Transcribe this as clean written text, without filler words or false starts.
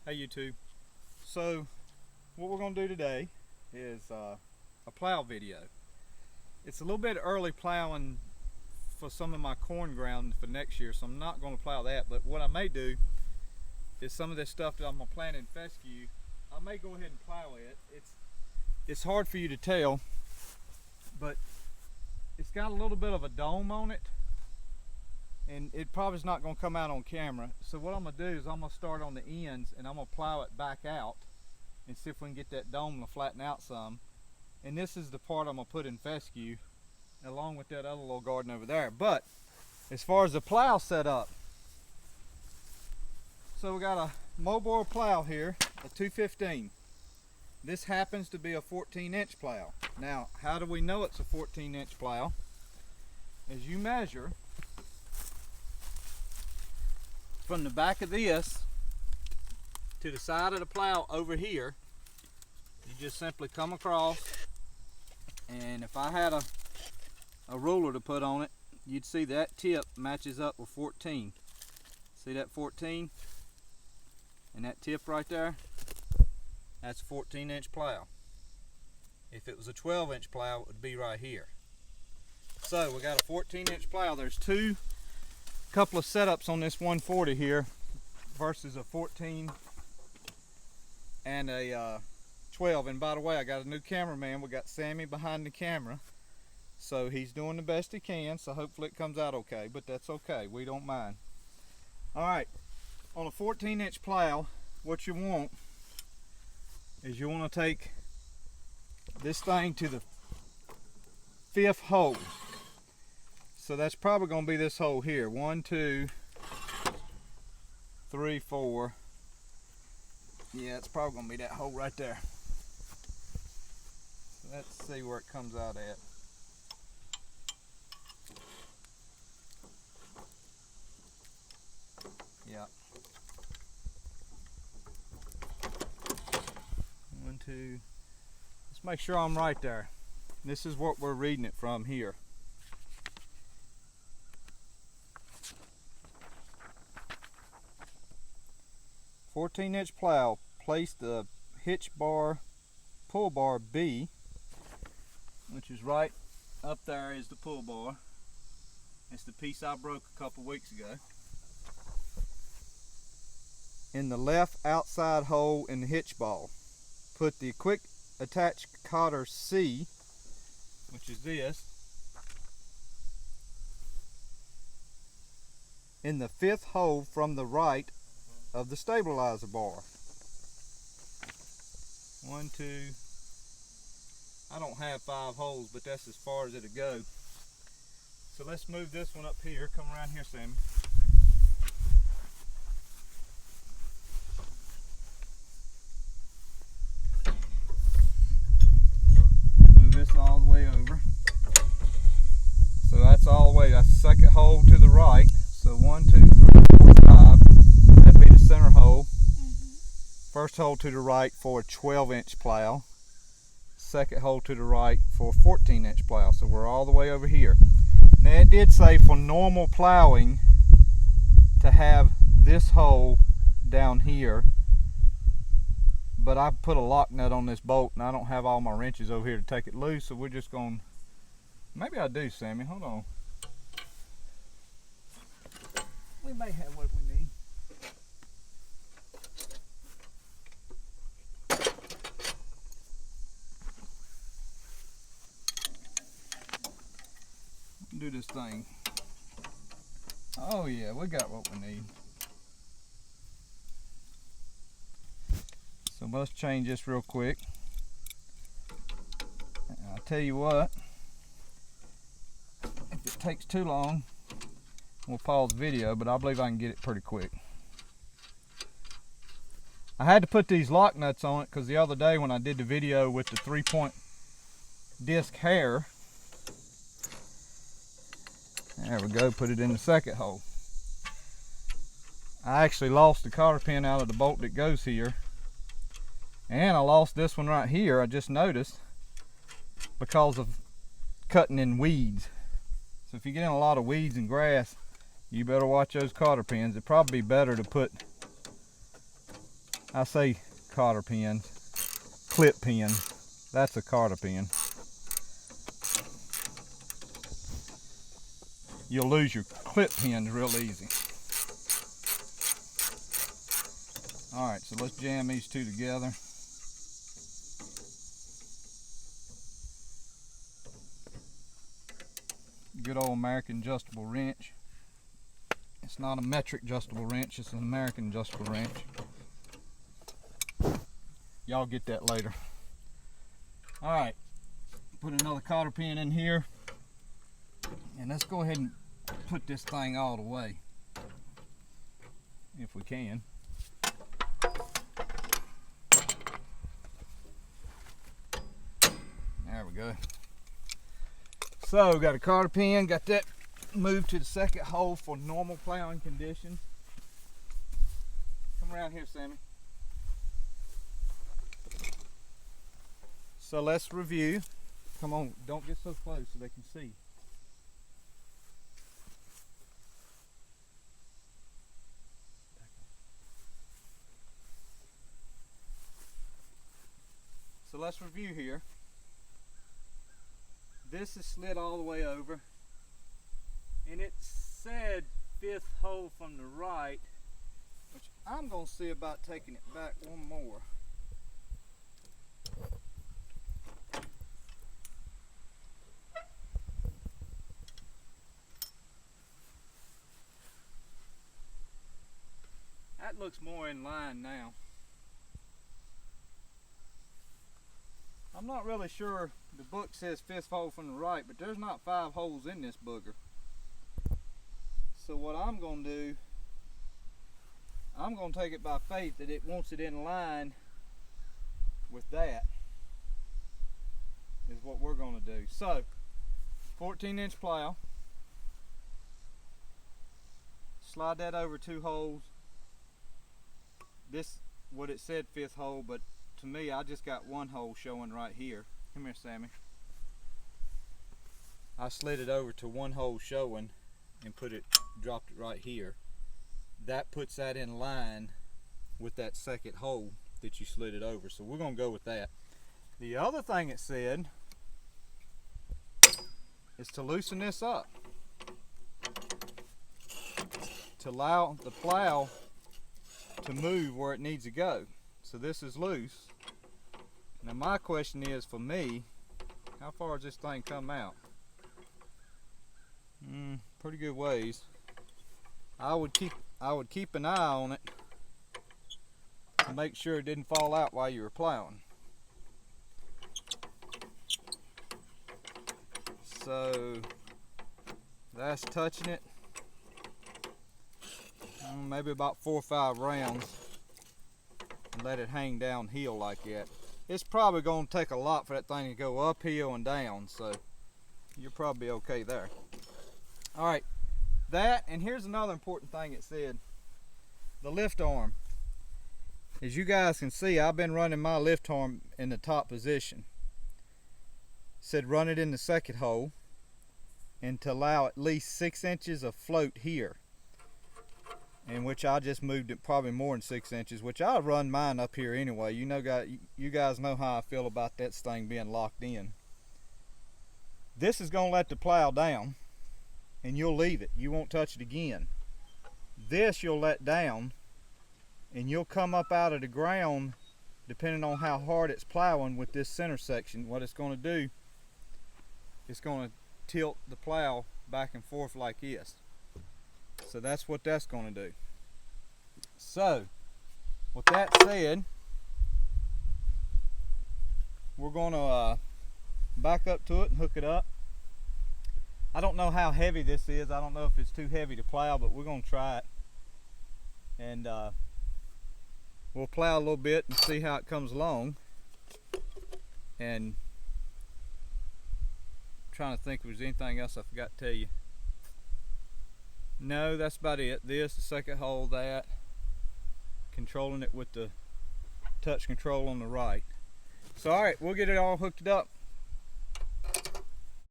Hey YouTube. So what we're going to do today is a plow video. It's a little bit early plowing for some of my corn ground for next year, so I'm not going to plow that, but what I may do is some of this stuff that I'm going to plant in fescue, I may go ahead and plow it. It's hard for you to tell, but it's got a little bit of a dome on it, and it probably is not going to come out on camera. So what I'm going to do is I'm going to start on the ends and I'm going to plow it back out and see if we can get that dome to flatten out some. And this is the part I'm going to put in fescue along with that other little garden over there. But as far as the plow setup, so we got a mobile plow here, a 215. This happens to be a 14-inch plow. Now, how do we know it's a 14-inch plow? As you measure from the back of this to the side of the plow over here, you just simply come across, and if I had a ruler to put on it, you'd see that tip matches up with 14. See that 14? And that tip right there, that's a 14-inch plow. If it was a 12-inch plow, it would be right here. So we got a 14-inch plow. There's couple of setups on this 140 here versus a 14 and a 12. And by the way, I got a new cameraman. We got Sammy behind the camera, so he's doing the best he can, so hopefully it comes out okay, but that's okay, we don't mind. All right, on a 14-inch plow, what you want is you want to take this thing to the 5th hole. So that's probably going to be this hole here. 1, 2, 3, 4. Yeah, it's probably going to be that hole right there. So let's see where it comes out at. Yeah. 1, 2. Let's make sure I'm right there. This is what we're reading it from here. "14-inch plow, place the hitch bar, pull bar B," which is right up there is the pull bar. It's the piece I broke a couple weeks ago. "In the left outside hole in the hitch ball. Put the quick attach cotter C," which is this, "in the 5th hole from the right of the stabilizer bar." 1, 2. I don't have 5 holes, but that's as far as it'll go. So let's move this one up here. Come around here, Sammy. Move this all the way over. So that's all the way. That's the 2nd hole to the right. So 1, 2, 3, 4, 5. That'd be the center hole. 1st hole to the right for a 12-inch plow. 2nd hole to the right for a 14-inch plow. So we're all the way over here. Now it did say for normal plowing to have this hole down here, but I put a lock nut on this bolt and I don't have all my wrenches over here to take it loose, so we're just going, maybe I do, Sammy, hold on. We may have what we need. Do this thing. Oh yeah, we got what we need. So let's change this real quick. I'll tell you what, if it takes too long, we'll pause the video, but I believe I can get it pretty quick. I had to put these lock nuts on it because the other day when I did the video with the 3-point disc hair, there we go, put it in the 2nd hole. I actually lost the cotter pin out of the bolt that goes here, and I lost this one right here, I just noticed, because of cutting in weeds. So if you get in a lot of weeds and grass, you better watch those cotter pins. It'd probably be better to put I say cotter pins, clip pins. That's a cotter pin. You'll lose your clip pins real easy. Alright, so let's jam these two together. Good old American adjustable wrench. It's not a metric adjustable wrench, it's an American adjustable wrench. Y'all get that later. Alright, put another cotter pin in here. And let's go ahead and put this thing all the way, if we can. There we go. So, got a cotter pin, got that moved to the second hole for normal plowing conditions. Come around here, Sammy. So let's review. Come on, don't get so close so they can see. So let's review here. This is slid all the way over, and it said 5th hole from the right, which I'm going to see about taking it back one more. That looks more in line now. I'm not really sure. The book says 5th hole from the right, but there's not 5 holes in this booger. So what I'm going to do, I'm going to take it by faith that it wants it in line with that, is what we're going to do. So 14-inch plow, slide that over 2 holes. This, what it said 5th hole, but to me, I just got 1 hole showing right here. Come here, Sammy. I slid it over to 1 hole showing and dropped it right here. That puts that in line with that second hole that you slid it over. So we're gonna go with that. The other thing it said is to loosen this up, to allow the plow to move where it needs to go. So this is loose. Now my question is, for me, how far does this thing come out? Pretty good ways. I would keep an eye on it to make sure it didn't fall out while you were plowing. So that's touching it. Maybe about 4 or 5 rounds. And let it hang downhill like that. It's probably going to take a lot for that thing to go uphill and down, so you're probably okay there. Alright, that, and here's another important thing it said. The lift arm. As you guys can see, I've been running my lift arm in the top position. It said run it in the second hole, and to allow at least 6 inches of float here. In which I just moved it probably more than 6 inches, which I'll run mine up here anyway. You guys know how I feel about that thing being locked in. This is going to let the plow down, and you'll leave it. You won't touch it again. This you'll let down, and you'll come up out of the ground, depending on how hard it's plowing with this center section. What it's going to do, it's going to tilt the plow back and forth like this. So that's what that's going to do. So, with that said, we're going to back up to it and hook it up. I don't know how heavy this is. I don't know if it's too heavy to plow, but we're going to try it. And we'll plow a little bit and see how it comes along. And I'm trying to think if there's anything else I forgot to tell you. No, that's about it. This, the second hole, that. Controlling it with the touch control on the right. So alright, we'll get it all hooked up